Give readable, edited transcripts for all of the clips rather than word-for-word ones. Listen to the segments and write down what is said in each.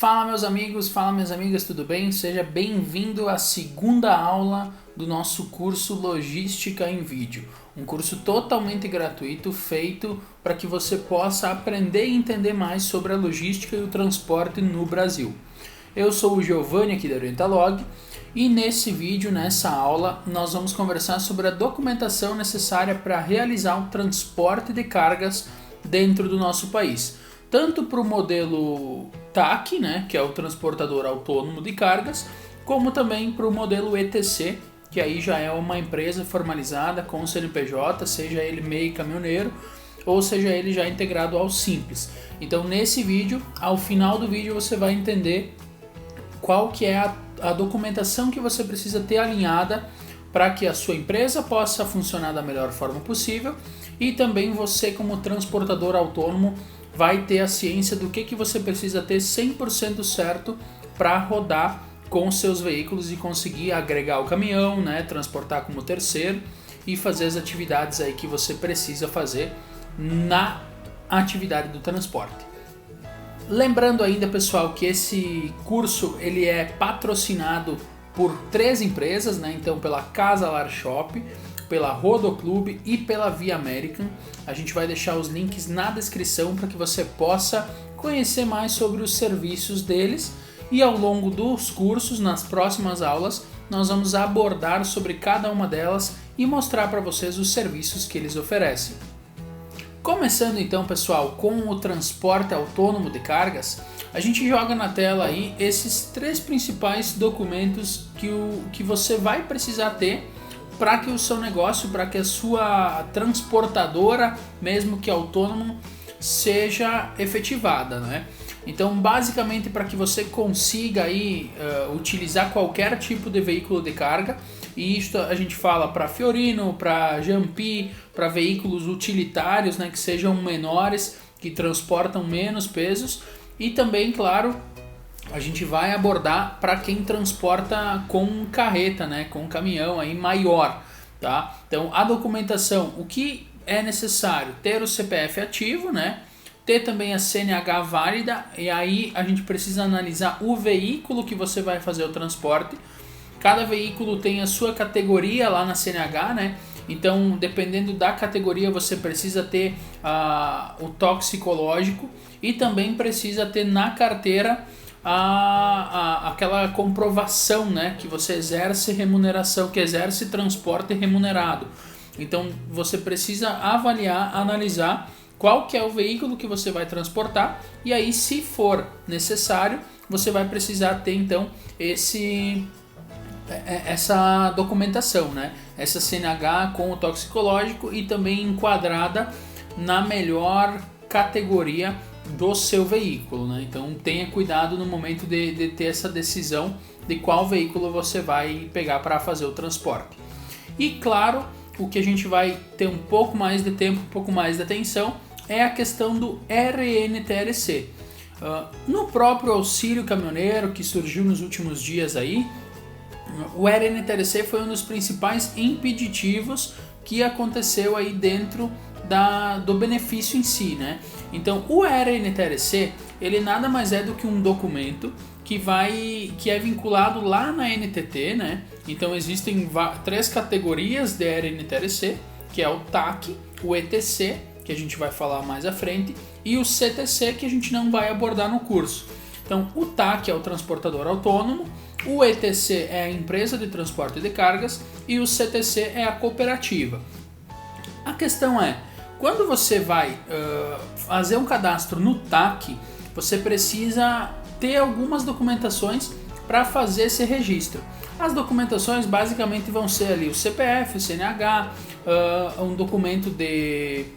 Fala meus amigos, fala minhas amigas, tudo bem? Seja bem-vindo à segunda aula do nosso curso Logística em Vídeo. Um curso totalmente gratuito feito para que você possa aprender e entender mais sobre a logística e o transporte no Brasil. Eu sou o Giovanni aqui da Orientalog e nesse vídeo, nessa aula, nós vamos conversar sobre a documentação necessária para realizar o transporte de cargas dentro do nosso país. Tanto para o modelo TAC, né, que é o transportador autônomo de cargas, como também para o modelo ETC, que aí já é uma empresa formalizada com o CNPJ, seja ele MEI caminhoneiro, ou seja ele já integrado ao Simples. Então nesse vídeo, ao final do vídeo você vai entender qual que é a documentação que você precisa ter alinhada para que a sua empresa possa funcionar da melhor forma possível e também você como transportador autônomo vai ter a ciência do que você precisa ter 100% certo para rodar com os seus veículos e conseguir agregar o caminhão, né, transportar como terceiro e fazer as atividades aí que você precisa fazer na atividade do transporte. Lembrando ainda, pessoal, que esse curso ele é patrocinado por 3 empresas, né? Então pela Casa Lar Shop, pela Rodoclube e pela Via American. A gente vai deixar os links na descrição para que você possa conhecer mais sobre os serviços deles e ao longo dos cursos, nas próximas aulas, nós vamos abordar sobre cada uma delas e mostrar para vocês os serviços que eles oferecem. Começando então, pessoal, com o transporte autônomo de cargas, a gente joga na tela aí esses 3 principais documentos que você vai precisar ter para que o seu negócio, para que a sua transportadora, mesmo que autônomo, seja efetivada, né? Então, basicamente, para que você consiga aí utilizar qualquer tipo de veículo de carga, e isto a gente fala para Fiorino, para Jampi, para veículos utilitários, né, que sejam menores, que transportam menos pesos, e também, claro, a gente vai abordar para quem transporta com carreta, né, com caminhão aí maior, tá? Então, a documentação, o que é necessário? Ter o CPF ativo, né? Ter também a CNH válida, e aí a gente precisa analisar o veículo que você vai fazer o transporte. Cada veículo tem a sua categoria lá na CNH, né? Então, dependendo da categoria, você precisa ter o toxicológico e também precisa ter na carteira aquela comprovação, né, que você exerce remuneração, que exerce transporte remunerado. Então você precisa avaliar, analisar qual que é o veículo que você vai transportar e aí, se for necessário, você vai precisar ter então essa documentação, né, essa CNH com o toxicológico e também enquadrada na melhor categoria do seu veículo, né? Então tenha cuidado no momento de ter essa decisão de qual veículo você vai pegar para fazer o transporte. E claro, o que a gente vai ter um pouco mais de tempo, um pouco mais de atenção é a questão do RNTLC. No próprio auxílio caminhoneiro que surgiu nos últimos dias aí, o RNTLC foi um dos principais impeditivos que aconteceu aí dentro do benefício em si, né? Então o RNTLC ele nada mais é do que um documento que é vinculado lá na NTT, né? Então existem 3 categorias de RNTLC, que é o TAC, o ETC, que a gente vai falar mais à frente, e o CTC, que a gente não vai abordar no curso. Então o TAC é o transportador autônomo, o ETC é a empresa de transporte de cargas e o CTC é a cooperativa. A questão é, quando você vai fazer um cadastro no TAC, você precisa ter algumas documentações para fazer esse registro. As documentações basicamente vão ser ali o CPF, o CNH, um documento de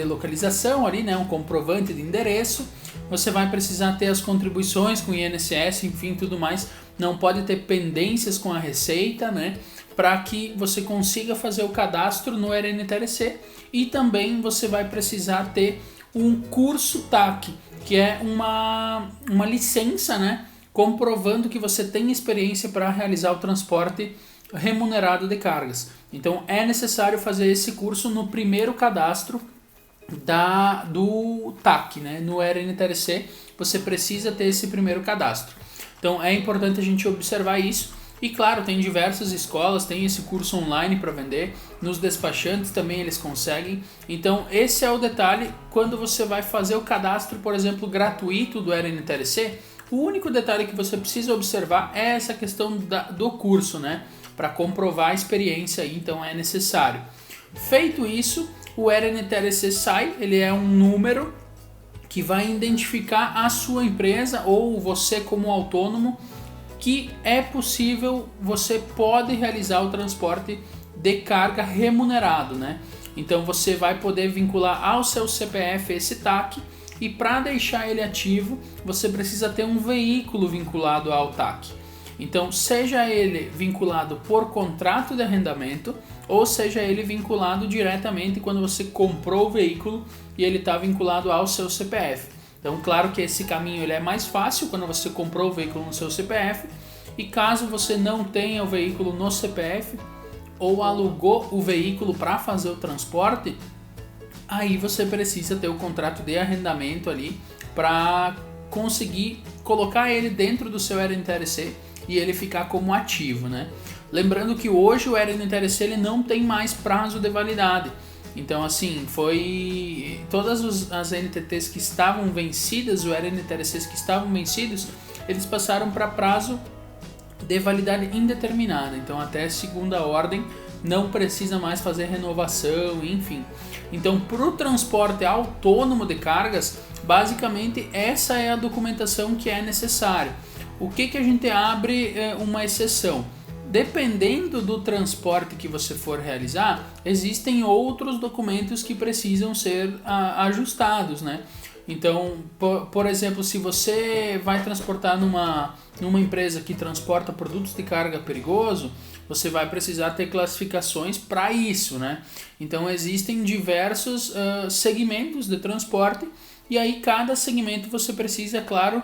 localização ali, né, um comprovante de endereço. Você vai precisar ter as contribuições com o INSS, enfim, tudo mais. Não pode ter pendências com a Receita, né, para que você consiga fazer o cadastro no RNTLC. E também você vai precisar ter um curso TAC, que é uma licença, né, comprovando que você tem experiência para realizar o transporte remunerado de cargas. Então é necessário fazer esse curso no primeiro cadastro do TAC, né? No RNTRC você precisa ter esse primeiro cadastro. Então é importante a gente observar isso. E claro, tem diversas escolas, tem esse curso online para vender, nos despachantes também eles conseguem. Então esse é o detalhe quando você vai fazer o cadastro, por exemplo, gratuito do RNTRC. O único detalhe que você precisa observar é essa questão do curso, né? Para comprovar a experiência aí, então é necessário. Feito isso, o RNTRC sai, ele é um número que vai identificar a sua empresa ou você como autônomo, que é possível, você pode realizar o transporte de carga remunerado, né? Então você vai poder vincular ao seu CPF esse TAC e para deixar ele ativo, você precisa ter um veículo vinculado ao TAC. Então, seja ele vinculado por contrato de arrendamento ou seja ele vinculado diretamente quando você comprou o veículo e ele está vinculado ao seu CPF. Então, claro que esse caminho ele é mais fácil quando você comprou o veículo no seu CPF e caso você não tenha o veículo no CPF ou alugou o veículo para fazer o transporte, aí você precisa ter o contrato de arrendamento ali para conseguir colocar ele dentro do seu RNTRC e ele ficar como ativo, né? Lembrando que hoje o RNTRC ele não tem mais prazo de validade. Então assim, foi todas as NTTs que estavam vencidas, os RNTRCs que estavam vencidos, eles passaram para prazo de validade indeterminada. Então até segunda ordem não precisa mais fazer renovação, enfim. Então para o transporte autônomo de cargas, basicamente essa é a documentação que é necessária. O que a gente abre uma exceção? Dependendo do transporte que você for realizar, existem outros documentos que precisam ser ajustados, né? Então, por exemplo, se você vai transportar numa empresa que transporta produtos de carga perigoso, você vai precisar ter classificações para isso, né? Então, existem diversos segmentos de transporte e aí cada segmento você precisa, claro,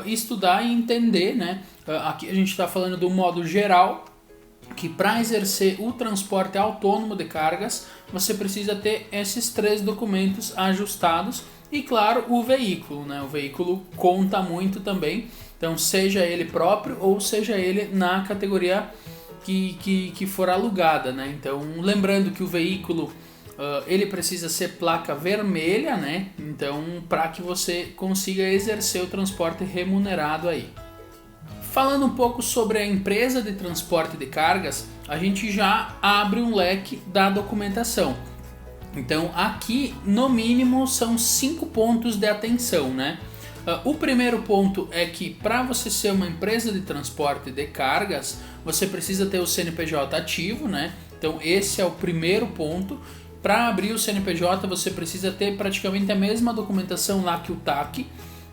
estudar e entender, né? Aqui a gente está falando do modo geral, que para exercer o transporte autônomo de cargas, você precisa ter esses 3 documentos ajustados e, claro, o veículo, né? O veículo conta muito também, então seja ele próprio ou seja ele na categoria que for alugada, né? Então, lembrando que o veículo ele precisa ser placa vermelha, né? Então, para que você consiga exercer o transporte remunerado aí. Falando um pouco sobre a empresa de transporte de cargas, a gente já abre um leque da documentação. Então, aqui, no mínimo, são 5 pontos de atenção, né? O primeiro ponto é que para você ser uma empresa de transporte de cargas, você precisa ter o CNPJ ativo, né? Então, esse é o primeiro ponto. Para abrir o CNPJ, você precisa ter praticamente a mesma documentação lá que o TAC,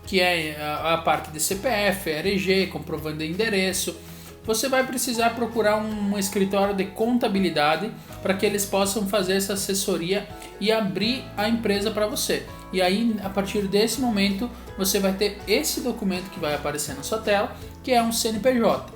que é a parte de CPF, RG, comprovando de endereço. Você vai precisar procurar um escritório de contabilidade para que eles possam fazer essa assessoria e abrir a empresa para você. E aí, a partir desse momento, você vai ter esse documento que vai aparecer na sua tela, que é um CNPJ.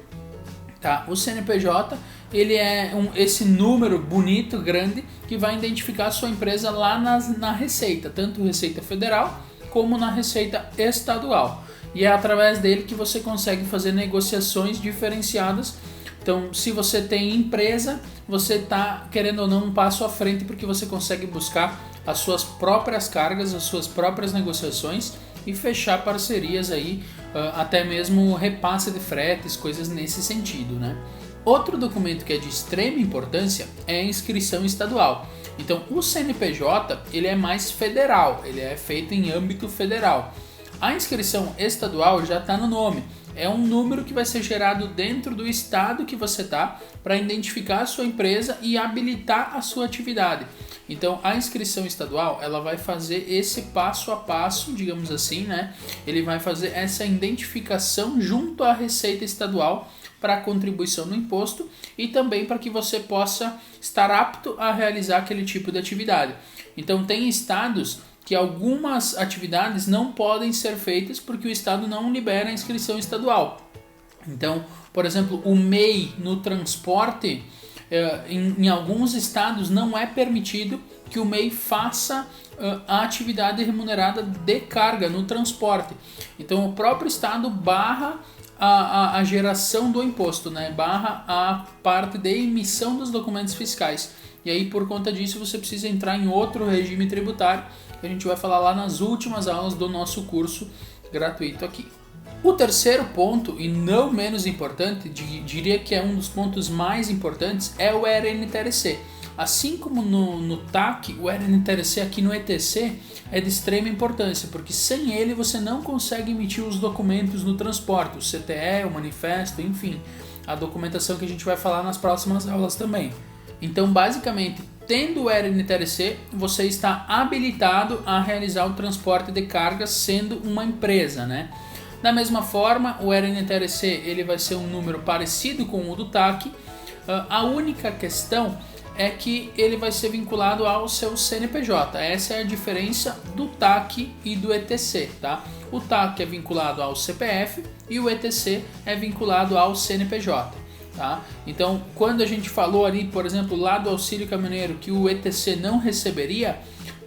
Tá? O CNPJ ele é esse número bonito, grande, que vai identificar a sua empresa lá na Receita, tanto Receita Federal como na Receita Estadual. E é através dele que você consegue fazer negociações diferenciadas. Então, se você tem empresa, você está, querendo ou não, um passo à frente, porque você consegue buscar as suas próprias cargas, as suas próprias negociações e fechar parcerias aí, até mesmo repasse de fretes, coisas nesse sentido, né? Outro documento que é de extrema importância é a inscrição estadual. Então, o CNPJ ele é mais federal, ele é feito em âmbito federal. A inscrição estadual já está no nome, é um número que vai ser gerado dentro do estado que você está para identificar a sua empresa e habilitar a sua atividade. Então, a inscrição estadual ela vai fazer esse passo a passo, digamos assim, né? Ele vai fazer essa identificação junto à Receita Estadual para a contribuição no imposto e também para que você possa estar apto a realizar aquele tipo de atividade. Então, tem estados que algumas atividades não podem ser feitas porque o estado não libera a inscrição estadual. Então, por exemplo, o MEI no transporte, Em alguns estados não é permitido que o MEI faça a atividade remunerada de carga no transporte. Então o próprio estado barra a geração do imposto, né? Barra a parte de emissão dos documentos fiscais. E aí, por conta disso, você precisa entrar em outro regime tributário, que a gente vai falar lá nas últimas aulas do nosso curso gratuito aqui. O terceiro ponto, e não menos importante, diria que é um dos pontos mais importantes, é o RNTRC. Assim como no TAC, o RNTRC aqui no ETC é de extrema importância, porque sem ele você não consegue emitir os documentos no transporte, o CTE, o manifesto, enfim, a documentação que a gente vai falar nas próximas aulas também. Então, basicamente, tendo o RNTRC, você está habilitado a realizar o transporte de cargas sendo uma empresa, né? Da mesma forma, o RNTRC ele vai ser um número parecido com o do TAC, a única questão é que ele vai ser vinculado ao seu CNPJ. Essa é a diferença do TAC e do ETC, tá? O TAC é vinculado ao CPF e o ETC é vinculado ao CNPJ, tá? Então, quando a gente falou ali, por exemplo, lá do auxílio caminhoneiro que o ETC não receberia,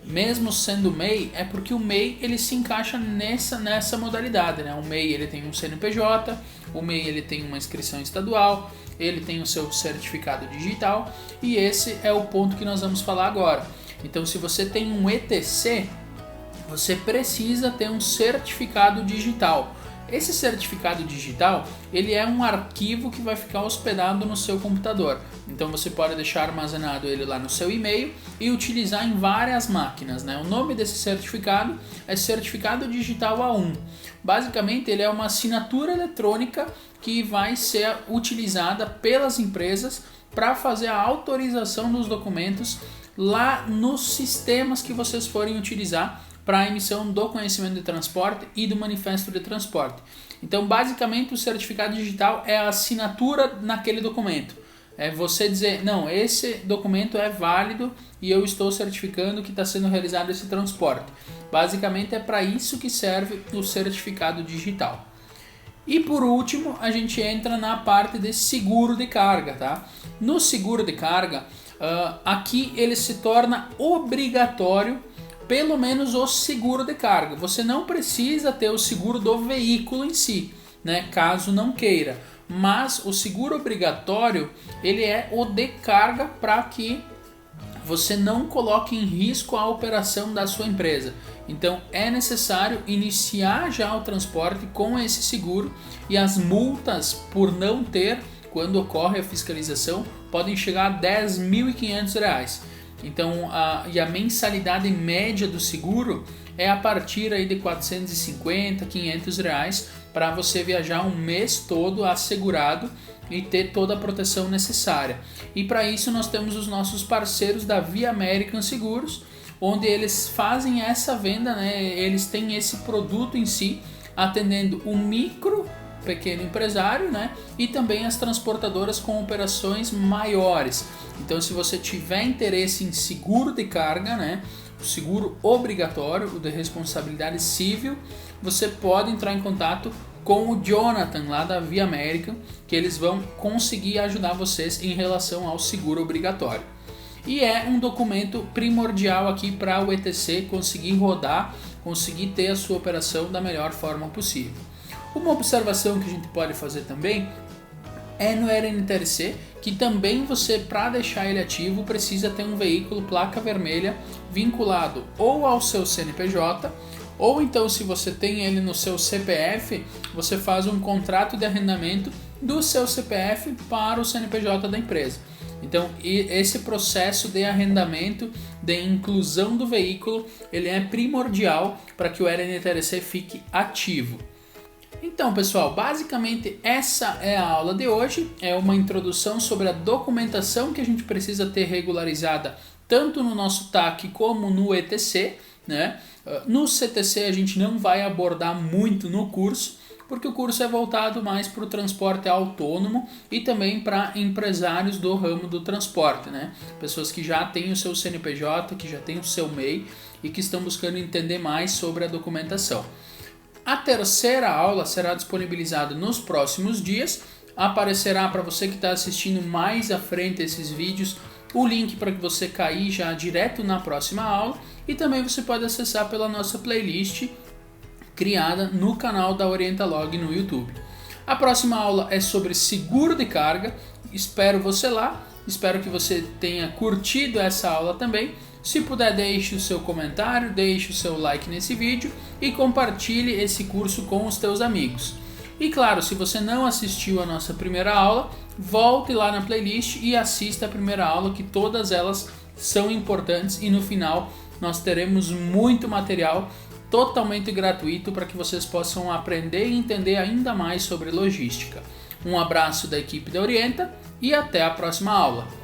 mesmo sendo MEI, é porque o MEI ele se encaixa nessa modalidade, né? O MEI ele tem um CNPJ, o MEI ele tem uma inscrição estadual, ele tem o seu certificado digital e esse é o ponto que nós vamos falar agora. Então, se você tem um ETC, você precisa ter um certificado digital. Esse certificado digital, ele é um arquivo que vai ficar hospedado no seu computador. Então você pode deixar armazenado ele lá no seu e-mail e utilizar em várias máquinas, né? O nome desse certificado é Certificado Digital A1. Basicamente, ele é uma assinatura eletrônica que vai ser utilizada pelas empresas para fazer a autorização dos documentos lá nos sistemas que vocês forem utilizar para a emissão do conhecimento de transporte e do manifesto de transporte. Então, basicamente, o certificado digital é a assinatura naquele documento. É você dizer, não, esse documento é válido e eu estou certificando que está sendo realizado esse transporte. Basicamente, é para isso que serve o certificado digital. E por último, a gente entra na parte de seguro de carga, tá? No seguro de carga, aqui ele se torna obrigatório pelo menos o seguro de carga. Você não precisa ter o seguro do veículo em si, né? Caso não queira. Mas o seguro obrigatório, ele é o de carga para que você não coloque em risco a operação da sua empresa. Então é necessário iniciar já o transporte com esse seguro e as multas por não ter, quando ocorre a fiscalização, podem chegar a R$10.500. Então, a mensalidade média do seguro é a partir aí de R$450, R$500 para você viajar um mês todo assegurado e ter toda a proteção necessária. E para isso nós temos os nossos parceiros da Via American Seguros, onde eles fazem essa venda, né? Eles têm esse produto em si, atendendo o pequeno empresário, né? E também as transportadoras com operações maiores. Então, se você tiver interesse em seguro de carga, né? O seguro obrigatório, o de responsabilidade civil, você pode entrar em contato com o Jonathan lá da Via American, que eles vão conseguir ajudar vocês em relação ao seguro obrigatório. E é um documento primordial aqui para o ETC conseguir rodar, conseguir ter a sua operação da melhor forma possível. Uma observação que a gente pode fazer também é no RNTRC, que também você, para deixar ele ativo, precisa ter um veículo placa vermelha vinculado ou ao seu CNPJ, ou então, se você tem ele no seu CPF, você faz um contrato de arrendamento do seu CPF para o CNPJ da empresa. Então, esse processo de arrendamento, de inclusão do veículo, ele é primordial para que o RNTRC fique ativo. Então, pessoal, basicamente essa é a aula de hoje. É uma introdução sobre a documentação que a gente precisa ter regularizada tanto no nosso TAC como no ETC, né? No CTC a gente não vai abordar muito no curso, porque o curso é voltado mais para o transporte autônomo e também para empresários do ramo do transporte, né? Pessoas que já têm o seu CNPJ, que já têm o seu MEI e que estão buscando entender mais sobre a documentação. A terceira aula será disponibilizada nos próximos dias, aparecerá para você que está assistindo mais à frente esses vídeos o link para que você cair já direto na próxima aula, e também você pode acessar pela nossa playlist criada no canal da Orientalog no YouTube. A próxima aula é sobre seguro de carga, espero você lá, espero que você tenha curtido essa aula também. Se puder, deixe o seu comentário, deixe o seu like nesse vídeo e compartilhe esse curso com os teus amigos. E claro, se você não assistiu a nossa primeira aula, volte lá na playlist e assista a primeira aula, que todas elas são importantes, e no final nós teremos muito material totalmente gratuito para que vocês possam aprender e entender ainda mais sobre logística. Um abraço da equipe da Orienta e até a próxima aula.